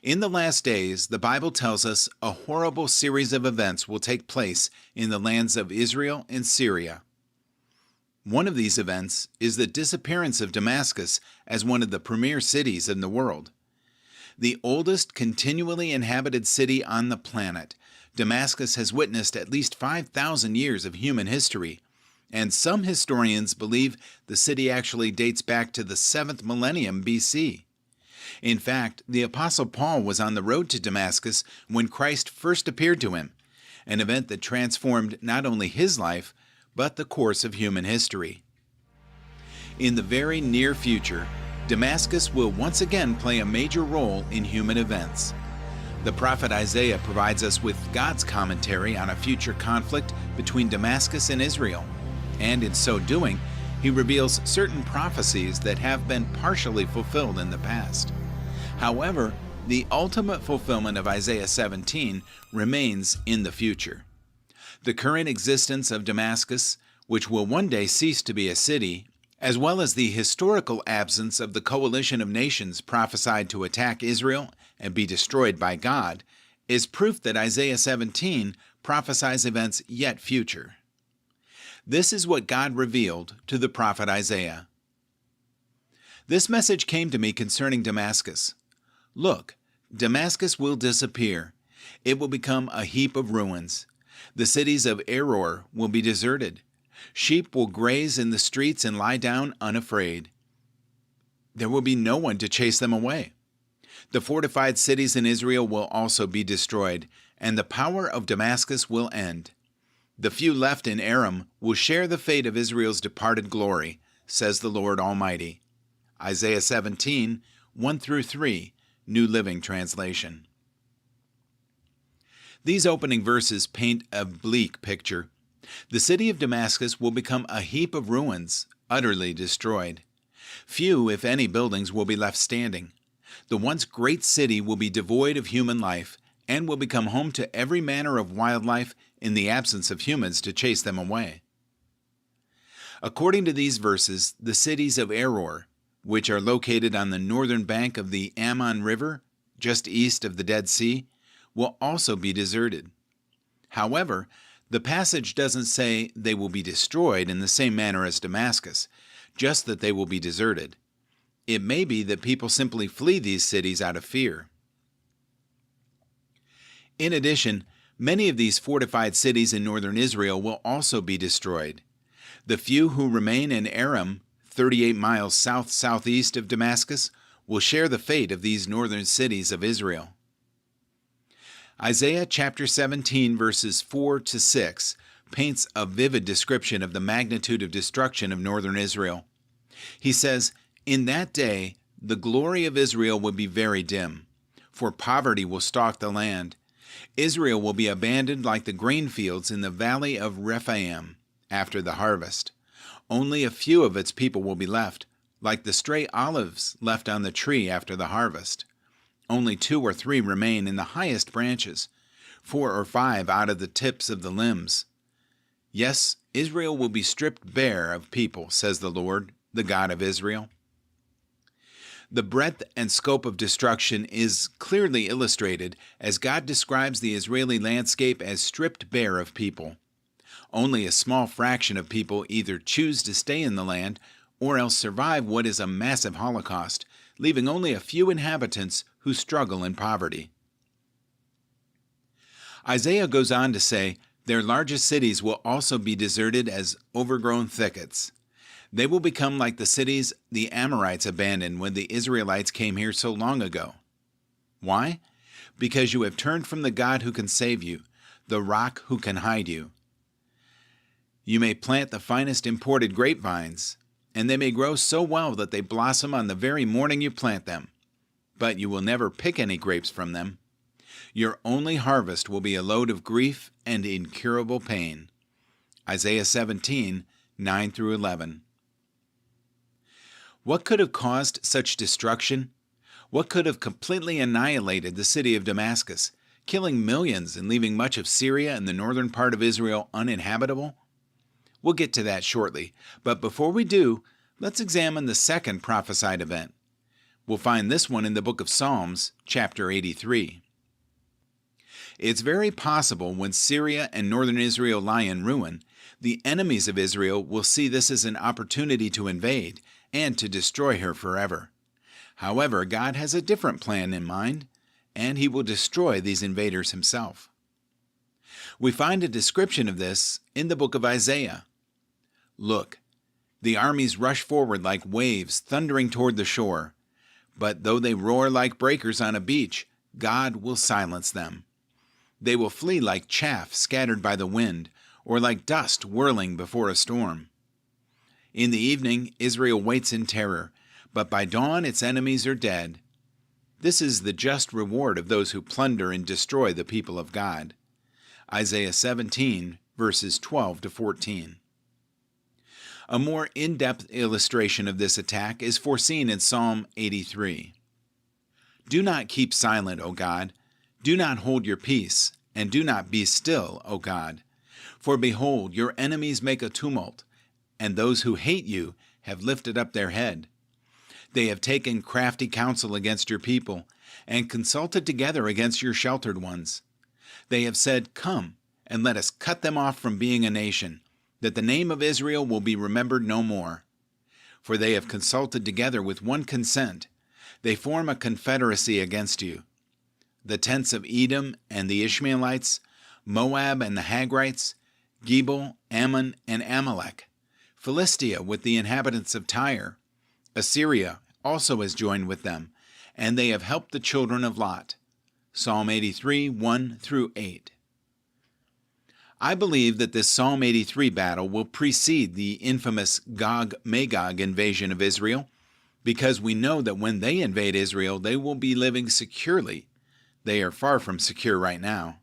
In the last days, the Bible tells us a horrible series of events will take place in the lands of Israel and Syria. One of these events is the disappearance of Damascus as one of the premier cities in the world. The oldest continually inhabited city on the planet, Damascus has witnessed at least 5,000 years of human history, and some historians believe the city actually dates back to the 7th millennium BC. In fact, the Apostle Paul was on the road to Damascus when Christ first appeared to him, an event that transformed not only his life, but the course of human history. In the very near future, Damascus will once again play a major role in human events. The prophet Isaiah provides us with God's commentary on a future conflict between Damascus and Israel, and in so doing, he reveals certain prophecies that have been partially fulfilled in the past. However, the ultimate fulfillment of Isaiah 17 remains in the future. The current existence of Damascus, which will one day cease to be a city, as well as the historical absence of the coalition of nations prophesied to attack Israel and be destroyed by God, is proof that Isaiah 17 prophesies events yet future. This is what God revealed to the prophet Isaiah. This message came to me concerning Damascus. Look, Damascus will disappear. It will become a heap of ruins. The cities of Eror will be deserted. Sheep will graze in the streets and lie down unafraid. There will be no one to chase them away. The fortified cities in Israel will also be destroyed, and the power of Damascus will end. The few left in Aram will share the fate of Israel's departed glory, says the Lord Almighty. Isaiah 17, 1-3, New Living Translation. These opening verses paint a bleak picture. The city of Damascus will become a heap of ruins, utterly destroyed. Few, if any, buildings will be left standing. The once great city will be devoid of human life and will become home to every manner of wildlife in the absence of humans to chase them away. According to these verses, the cities of Eror, which are located on the northern bank of the Ammon River, just east of the Dead Sea, will also be deserted. However, the passage doesn't say they will be destroyed in the same manner as Damascus, just that they will be deserted. It may be that people simply flee these cities out of fear. In addition, many of these fortified cities in northern Israel will also be destroyed. The few who remain in Aram, 38 miles south-southeast of Damascus, will share the fate of these northern cities of Israel. Isaiah chapter 17 verses 4-6 paints a vivid description of the magnitude of destruction of northern Israel. He says, "In that day the glory of Israel will be very dim, for poverty will stalk the land. Israel will be abandoned like the grain fields in the valley of Rephaim after the harvest. Only a few of its people will be left, like the stray olives left on the tree after the harvest. Only 2 or 3 remain in the highest branches, 4 or 5 out of the tips of the limbs. Yes, Israel will be stripped bare of people, says the Lord, the God of Israel." The breadth and scope of destruction is clearly illustrated as God describes the Israeli landscape as stripped bare of people. Only a small fraction of people either choose to stay in the land or else survive what is a massive Holocaust, leaving only a few inhabitants who struggle in poverty. Isaiah goes on to say, their largest cities will also be deserted as overgrown thickets. They will become like the cities the Amorites abandoned when the Israelites came here so long ago. Why? Because you have turned from the God who can save you, the rock who can hide you. You may plant the finest imported grapevines, and they may grow so well that they blossom on the very morning you plant them, but you will never pick any grapes from them. Your only harvest will be a load of grief and incurable pain. Isaiah 17, 9-11. What could have caused such destruction? What could have completely annihilated the city of Damascus, killing millions and leaving much of Syria and the northern part of Israel uninhabitable? We'll get to that shortly, but before we do, let's examine the second prophesied event. We'll find this one in the book of Psalms, chapter 83. It's very possible when Syria and northern Israel lie in ruin, the enemies of Israel will see this as an opportunity to invade and to destroy her forever. However, God has a different plan in mind, and He will destroy these invaders Himself. We find a description of this in the book of Isaiah. Look, the armies rush forward like waves thundering toward the shore. But though they roar like breakers on a beach, God will silence them. They will flee like chaff scattered by the wind, or like dust whirling before a storm. In the evening, Israel waits in terror, but by dawn its enemies are dead. This is the just reward of those who plunder and destroy the people of God. Isaiah 17, verses 12 to 14. A more in-depth illustration of this attack is foreseen in Psalm 83. Do not keep silent, O God. Do not hold your peace, and do not be still, O God. For behold, your enemies make a tumult, and those who hate you have lifted up their head. They have taken crafty counsel against your people, and consulted together against your sheltered ones. They have said, Come, and let us cut them off from being a nation, that the name of Israel will be remembered no more. For they have consulted together with one consent. They form a confederacy against you. The tents of Edom and the Ishmaelites, Moab and the Hagrites, Gebal, Ammon, and Amalek, Philistia with the inhabitants of Tyre. Assyria also has joined with them, and they have helped the children of Lot. Psalm 83, 1 through 8. I believe that this Psalm 83 battle will precede the infamous Gog-Magog invasion of Israel, because we know that when they invade Israel, they will be living securely. They are far from secure right now.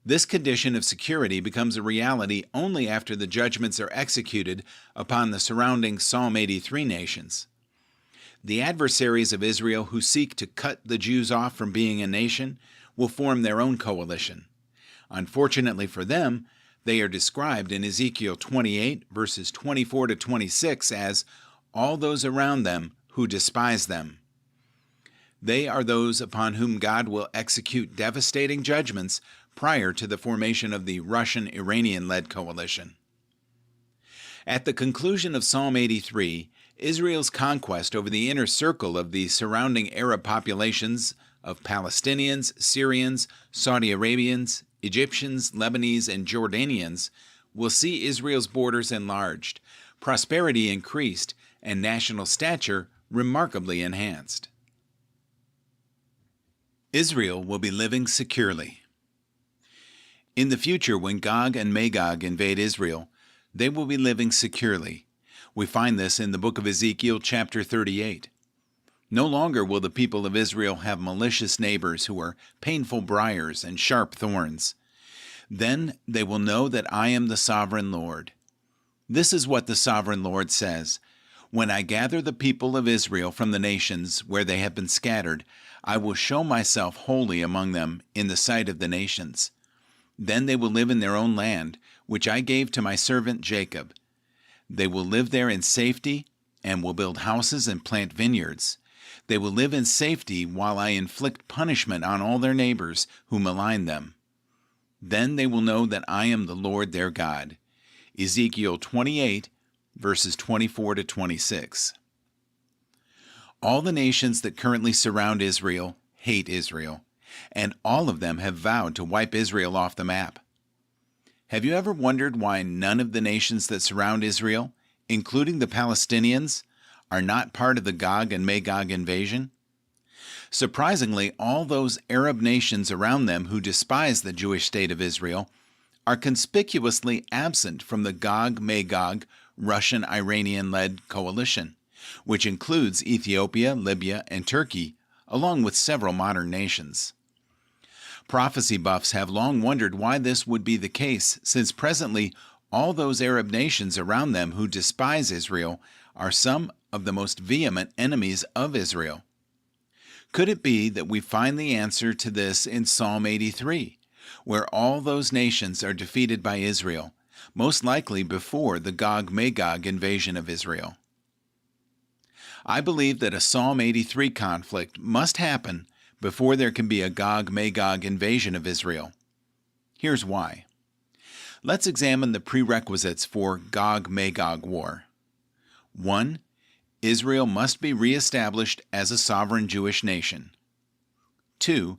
This condition of security becomes a reality only after the judgments are executed upon the surrounding Psalm 83 nations. The adversaries of Israel who seek to cut the Jews off from being a nation will form their own coalition. Unfortunately for them, they are described in Ezekiel 28, verses 24 to 26 as all those around them who despise them. They are those upon whom God will execute devastating judgments prior to the formation of the Russian-Iranian-led coalition. At the conclusion of Psalm 83, Israel's conquest over the inner circle of the surrounding Arab populations of Palestinians, Syrians, Saudi Arabians, Egyptians, Lebanese, and Jordanians will see Israel's borders enlarged, prosperity increased, and national stature remarkably enhanced. Israel will be living securely. In the future, when Gog and Magog invade Israel, they will be living securely. We find this in the book of Ezekiel chapter 38. No longer will the people of Israel have malicious neighbors who are painful briars and sharp thorns. Then they will know that I am the sovereign Lord. This is what the sovereign Lord says. When I gather the people of Israel from the nations where they have been scattered, I will show myself holy among them in the sight of the nations. Then they will live in their own land, which I gave to my servant Jacob. They will live there in safety and will build houses and plant vineyards. They will live in safety while I inflict punishment on all their neighbors who malign them. Then they will know that I am the Lord their God. Ezekiel 28, verses 24 to 26. All the nations that currently surround Israel hate Israel, and all of them have vowed to wipe Israel off the map. Have you ever wondered why none of the nations that surround Israel, including the Palestinians, are not part of the Gog and Magog invasion? Surprisingly, all those Arab nations around them who despise the Jewish state of Israel are conspicuously absent from the Gog-Magog Russian-Iranian-led coalition, which includes Ethiopia, Libya, and Turkey, along with several modern nations. Prophecy buffs have long wondered why this would be the case, since presently all those Arab nations around them who despise Israel are some of the most vehement enemies of Israel. Could it be that we find the answer to this in Psalm 83, where all those nations are defeated by Israel, most likely before the Gog-Magog invasion of Israel? I believe that a Psalm 83 conflict must happen before there can be a Gog-Magog invasion of Israel. Here's why. Let's examine the prerequisites for Gog-Magog war. 1. Israel must be reestablished as a sovereign Jewish nation. 2.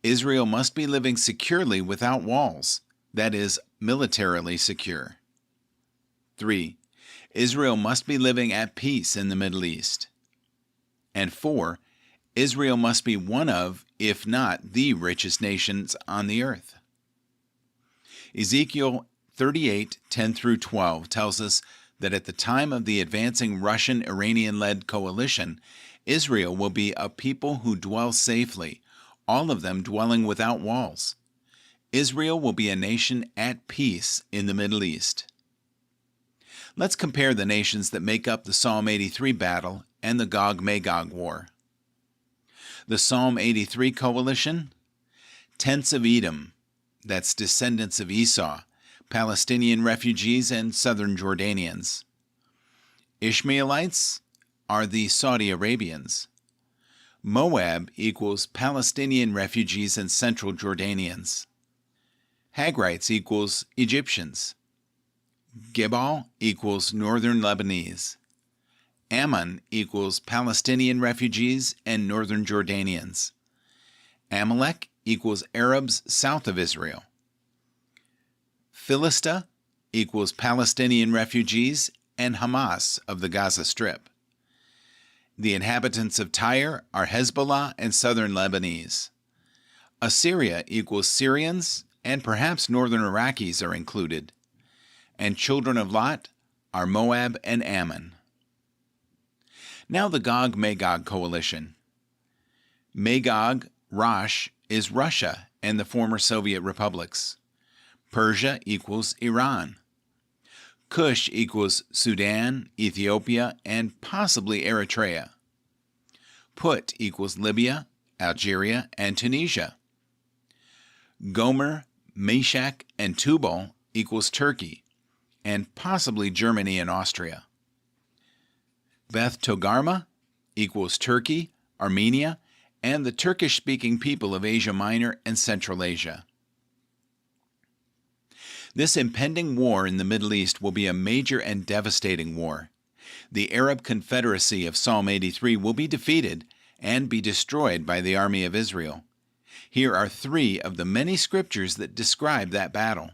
Israel must be living securely without walls, that is, militarily secure. 3. Israel must be living at peace in the Middle East. And 4. Israel must be one of, if not the richest nations on the earth. Ezekiel 38:10-12 tells us that at the time of the advancing Russian-Iranian-led coalition, Israel will be a people who dwell safely, all of them dwelling without walls. Israel will be a nation at peace in the Middle East. Let's compare the nations that make up the Psalm 83 battle and the Gog-Magog war. The Psalm 83 coalition: tents of Edom, that's descendants of Esau, Palestinian refugees and southern Jordanians. Ishmaelites are the Saudi Arabians. Moab equals Palestinian refugees and central Jordanians. Hagrites equals Egyptians. Gebal equals northern Lebanese. Ammon equals Palestinian refugees and northern Jordanians. Amalek equals Arabs south of Israel. Philistia equals Palestinian refugees and Hamas of the Gaza Strip. The inhabitants of Tyre are Hezbollah and southern Lebanese. Assyria equals Syrians, and perhaps northern Iraqis are included. And children of Lot are Moab and Ammon. Now the Gog-Magog coalition. Magog, Rosh, is Russia and the former Soviet republics. Persia equals Iran. Cush equals Sudan, Ethiopia, and possibly Eritrea. Put equals Libya, Algeria, and Tunisia. Gomer, Meshech, and Tubal equals Turkey, and possibly Germany and Austria. Beth Togarmah equals Turkey, Armenia, and the Turkish-speaking people of Asia Minor and Central Asia. This impending war in the Middle East will be a major and devastating war. The Arab Confederacy of Psalm 83 will be defeated and be destroyed by the army of Israel. Here are 3 of the many scriptures that describe that battle.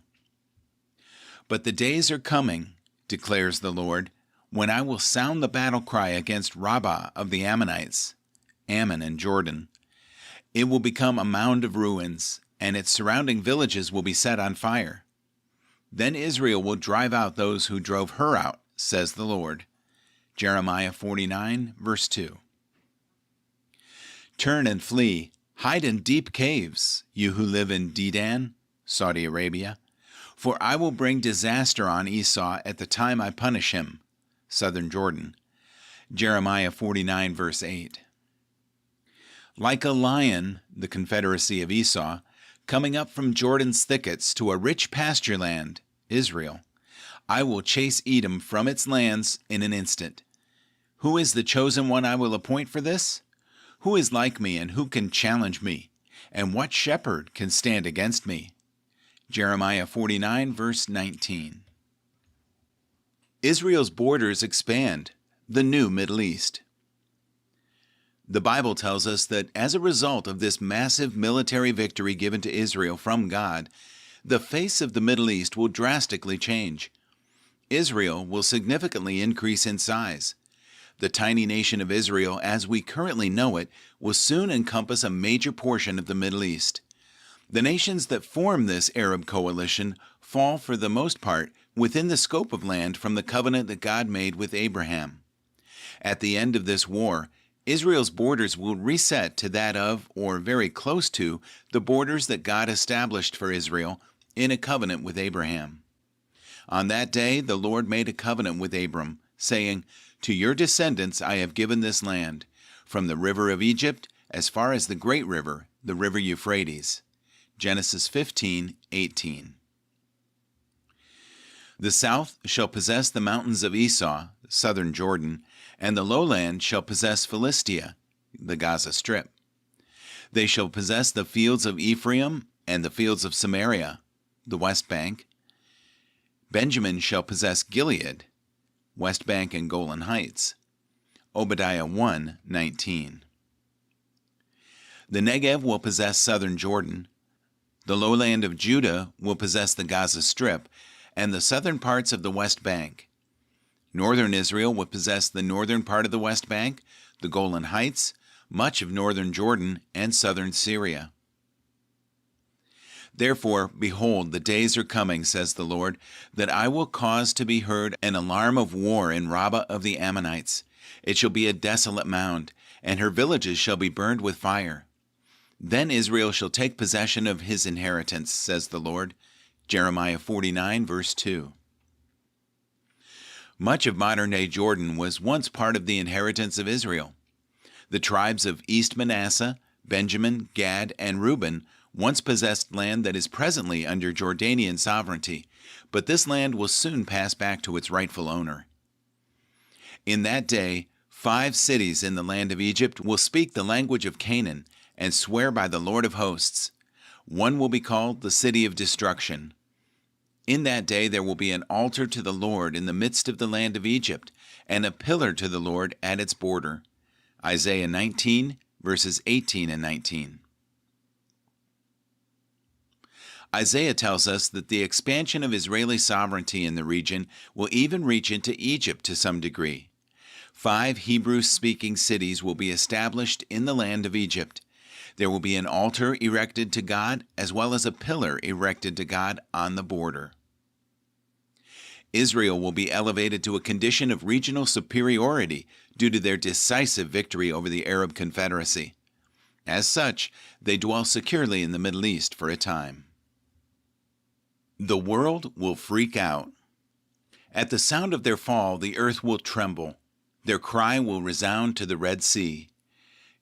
But the days are coming, declares the Lord, when I will sound the battle cry against Rabbah of the Ammonites, Ammon and Jordan. It will become a mound of ruins, and its surrounding villages will be set on fire. Then Israel will drive out those who drove her out, says the Lord. Jeremiah 49, verse 2. Turn and flee, hide in deep caves, you who live in Dedan, Saudi Arabia, for I will bring disaster on Esau at the time I punish him, southern Jordan. Jeremiah 49, verse 8. Like a lion, the confederacy of Esau, coming up from Jordan's thickets to a rich pasture land, Israel, I will chase Edom from its lands in an instant. Who is the chosen one I will appoint for this? Who is like me, and who can challenge me? And what shepherd can stand against me? Jeremiah 49, verse 19. Israel's borders expand, the new Middle East. The Bible tells us that as a result of this massive military victory given to Israel from God, the face of the Middle East will drastically change. Israel will significantly increase in size. The tiny nation of Israel, as we currently know it, will soon encompass a major portion of the Middle East. The nations that form this Arab coalition fall, for the most part, within the scope of land from the covenant that God made with Abraham. At the end of this war, Israel's borders will reset to that of, or very close to, the borders that God established for Israel in a covenant with Abraham. On that day, the Lord made a covenant with Abram, saying, "To your descendants I have given this land, from the river of Egypt as far as the great river, the river Euphrates." Genesis 15:18. The south shall possess the mountains of Esau, southern Jordan, And the lowland shall possess Philistia, the Gaza Strip. They shall possess the fields of Ephraim and the fields of Samaria, the West Bank. Benjamin shall possess Gilead, West Bank and Golan Heights. Obadiah 1:19. The Negev will possess southern Jordan. The lowland of Judah will possess the Gaza Strip and the southern parts of the West Bank. Northern Israel will possess the northern part of the West Bank, the Golan Heights, much of northern Jordan, and southern Syria. Therefore, behold, the days are coming, says the Lord, that I will cause to be heard an alarm of war in Rabbah of the Ammonites. It shall be a desolate mound, and her villages shall be burned with fire. Then Israel shall take possession of his inheritance, says the Lord. Jeremiah 49, verse 2. Much of modern-day Jordan was once part of the inheritance of Israel. The tribes of East Manasseh, Benjamin, Gad, and Reuben once possessed land that is presently under Jordanian sovereignty, but this land will soon pass back to its rightful owner. In that day, 5 cities in the land of Egypt will speak the language of Canaan and swear by the Lord of hosts. One will be called the City of Destruction. In that day there will be an altar to the Lord in the midst of the land of Egypt, and a pillar to the Lord at its border. Isaiah 19, verses 18 and 19. Isaiah tells us that the expansion of Israeli sovereignty in the region will even reach into Egypt to some degree. 5 Hebrew-speaking cities will be established in the land of Egypt. There will be an altar erected to God, as well as a pillar erected to God on the border. Israel will be elevated to a condition of regional superiority due to their decisive victory over the Arab Confederacy. As such, they dwell securely in the Middle East for a time. The world will freak out. At the sound of their fall, the earth will tremble. Their cry will resound to the Red Sea.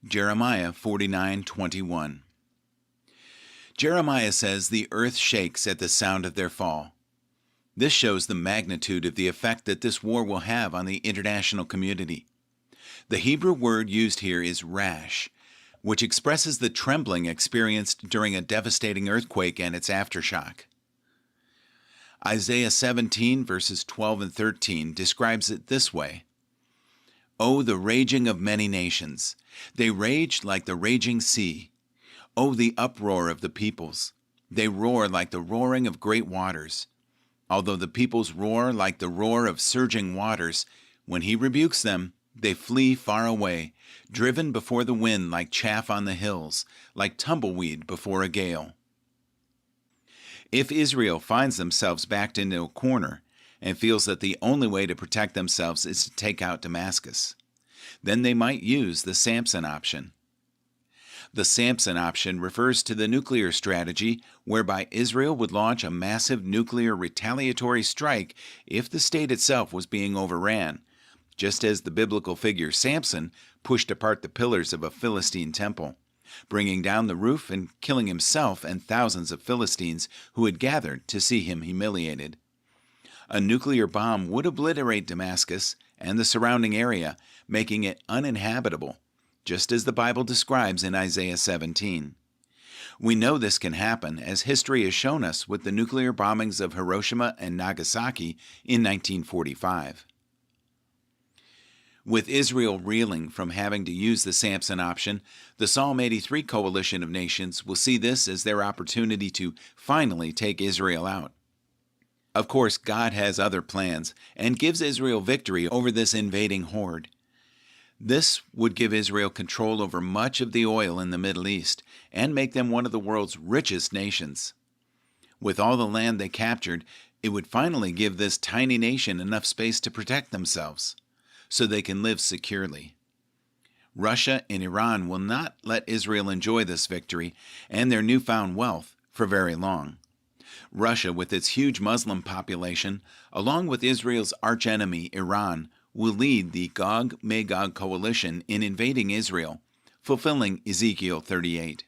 Jeremiah 49:21. Jeremiah says the earth shakes at the sound of their fall. This shows the magnitude of the effect that this war will have on the international community. The Hebrew word used here is rash, which expresses the trembling experienced during a devastating earthquake and its aftershock. Isaiah 17, verses 12 and 13 describes it this way. O the raging of many nations! They rage like the raging sea. O the uproar of the peoples! They roar like the roaring of great waters. Although the peoples roar like the roar of surging waters, when he rebukes them, they flee far away, driven before the wind like chaff on the hills, like tumbleweed before a gale. If Israel finds themselves backed into a corner and feels that the only way to protect themselves is to take out Damascus, then they might use the Samson option. The Samson option refers to the nuclear strategy whereby Israel would launch a massive nuclear retaliatory strike if the state itself was being overran, just as the biblical figure Samson pushed apart the pillars of a Philistine temple, bringing down the roof and killing himself and thousands of Philistines who had gathered to see him humiliated. A nuclear bomb would obliterate Damascus and the surrounding area, making it uninhabitable, just as the Bible describes in Isaiah 17. We know this can happen, as history has shown us with the nuclear bombings of Hiroshima and Nagasaki in 1945. With Israel reeling from having to use the Samson option, the Psalm 83 coalition of nations will see this as their opportunity to finally take Israel out. Of course, God has other plans and gives Israel victory over this invading horde. This would give Israel control over much of the oil in the Middle East and make them one of the world's richest nations. With all the land they captured, it would finally give this tiny nation enough space to protect themselves, so they can live securely. Russia and Iran will not let Israel enjoy this victory and their newfound wealth for very long. Russia, with its huge Muslim population, along with Israel's archenemy Iran, will lead the Gog-Magog coalition in invading Israel, fulfilling Ezekiel 38.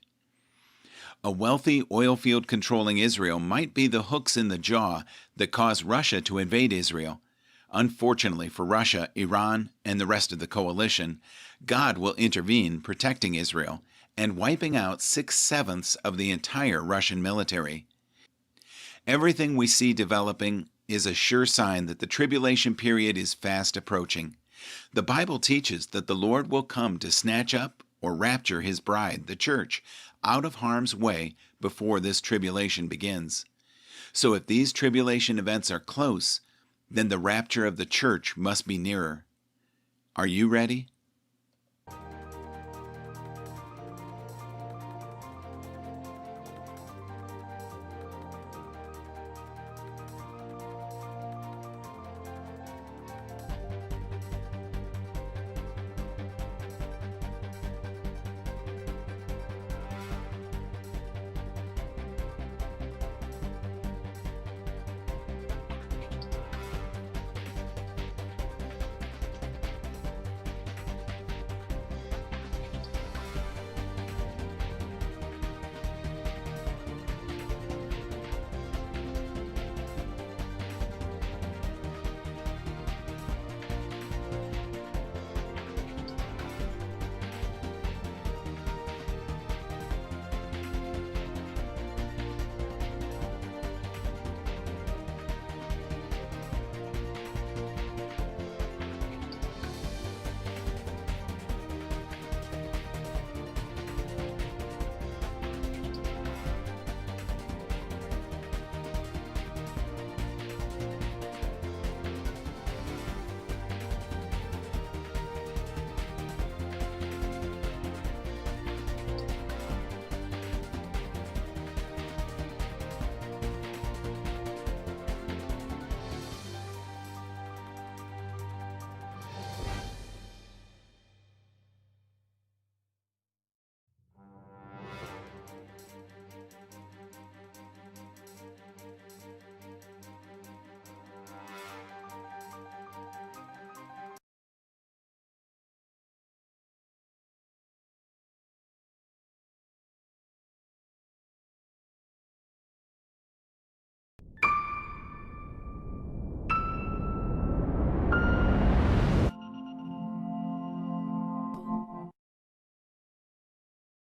A wealthy oil field controlling Israel might be the hooks in the jaw that cause Russia to invade Israel, Unfortunately for Russia, Iran, and the rest of the coalition, God will intervene, protecting Israel and wiping out 6/7 of the entire Russian military. Everything we see developing is a sure sign that the tribulation period is fast approaching. The Bible teaches that the Lord will come to snatch up or rapture his bride, the church, out of harm's way before this tribulation begins. So if these tribulation events are close, then the rapture of the church must be nearer. Are you ready?